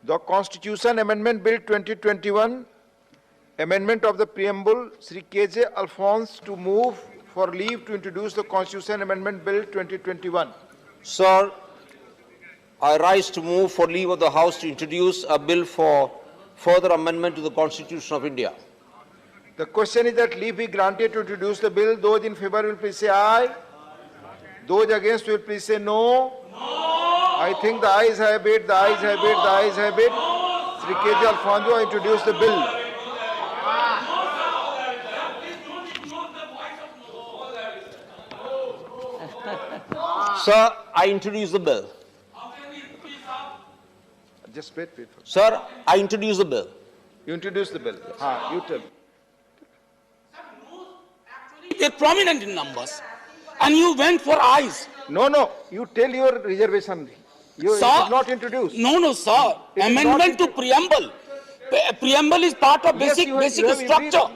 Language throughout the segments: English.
The Constitution Amendment Bill 2021, Amendment of the Preamble, Sri K.J. Alphonse to move for leave to introduce the Constitution Amendment Bill 2021. Sir, I rise to move for leave of the House to introduce a bill for further amendment to the Constitution of India. The question is that leave be granted to introduce the bill. Those in favor will please say aye. Those against will please say no. I think the ayes have it, the ayes have it, the ayes have it. Sri K.J. Alfonso introduce the bill. Sir, I introduce the bill. Just wait. Sir, I introduce the bill. You introduce the bill. You tell. They're prominent in numbers, and you went for ayes. No. You tell your reservation. You it is not introduced. No, sir. Amendment to preamble. Preamble is part of basic structure.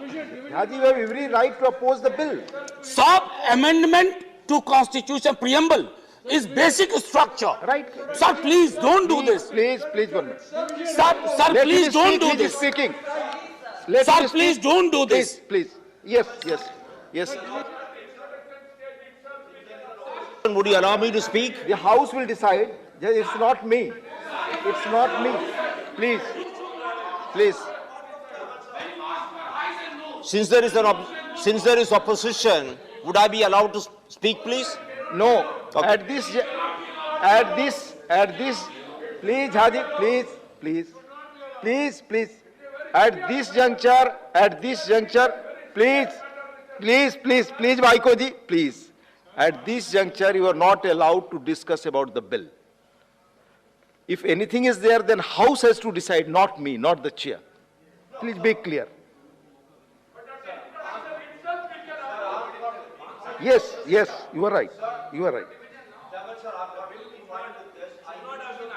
Haji, you have every right to oppose the bill. Sir, amendment to Constitution preamble is basic structure. Right. Sir, please don't do this. Please, 1 minute. Sir, please don't do this. Speaking. Sir, please don't do this. Please. Yes. Would you allow me to speak? The House will decide. It's not me. It's not me. Please. Since there is opposition, would I be allowed to speak, please? No. Okay. At this, please, Haji, please. At this juncture, please, Vaiko ji, please. At this juncture, you are not allowed to discuss about the bill. If anything is there, then House has to decide, not me, not the chair. Please be clear. Yes, you are right.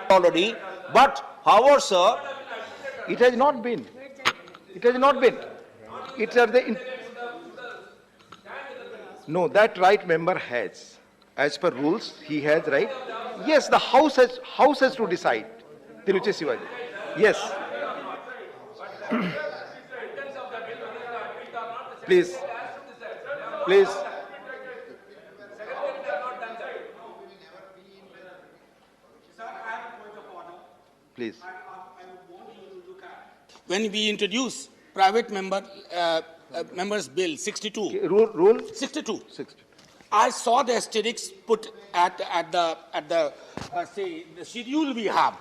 Already, but however, sir, It has not been. It's at the. No, that right member has. As per rules, he has right. Yes, the House has to decide. Tiruchi Sivaji. Yes. Please. When we introduce private members bill 62. Rule 62. I saw the asterisks put at the schedule we have.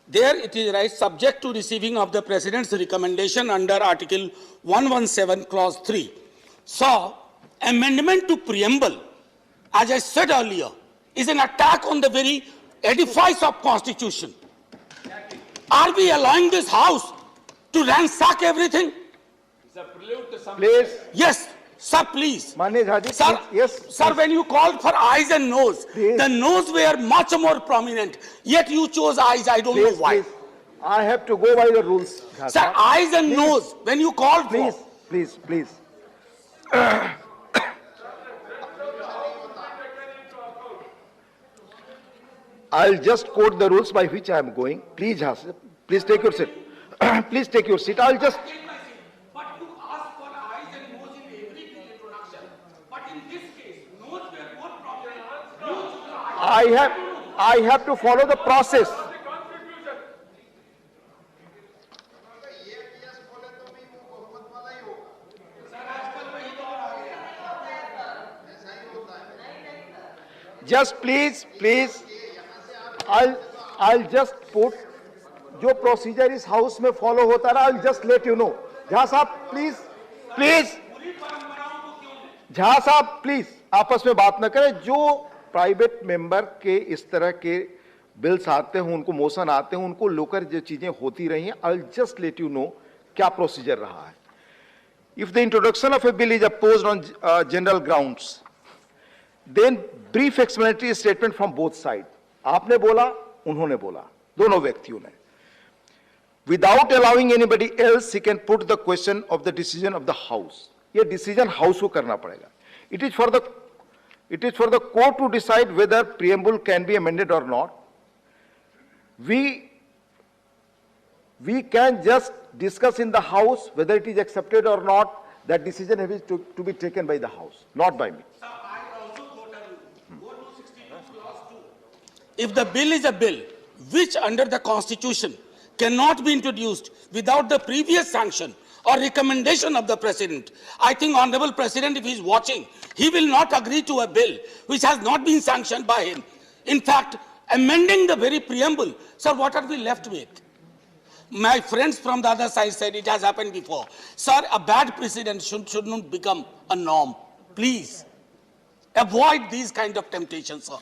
There it is right, subject to receiving of the President's recommendation under Article 117, Clause 3. So, amendment to preamble, as I said earlier, is an attack on the very edifice of Constitution. Are we allowing this House to ransack everything? Please. Yes. Sir, please. Manya Jhaji, Sir, yes. Sir, when you called for eyes and nose, Please. the nose were much more prominent. Yet you chose eyes. I don't know why. Please. I have to go by the rules. Sir, eyes and nose, when you called for. Please. I'll just quote the rules by which I am going. Please take your seat. Please take your seat. I'll just. But you asked for eyes and nose in every introduction. But in this case, nose were more prominent. I have to follow the process. Just please, I'll just put जो procedure इस house में follow होता रहा, I'll just let you know. Jha साहब please आपस में बात न करें. जो प्राइवेट मेंबर के इस तरह के बिल्स आते हैं, उनको मोशन आते हैं, उनको लेकर जो चीजें होती रही हैं, I'll just let you know क्या प्रोसीजर रहा है. If the introduction of a bill is opposed on general grounds, then brief explanatory statement from both sides. आपने बोला, उन्होंने बोला, दोनों व्यक्तियों ने. Without allowing anybody else, he can put the question of the decision of the House. ये decision House को करना पड़ेगा. It is for the court to decide whether preamble can be amended or not. We we can just discuss in the House whether it is accepted or not. That decision is to be taken by the House, not by me. Sir, I also quote a rule. Go to 62 clause 2. If the bill is a bill which under the Constitution cannot be introduced without the previous sanction or recommendation of the President, I think Honorable President, if he is watching, he will not agree to a bill which has not been sanctioned by him. In fact, amending the very preamble, sir, what are we left with? My friends from the other side said it has happened before. Sir, a bad precedent should not become a norm. Please, avoid these kind of temptations, sir.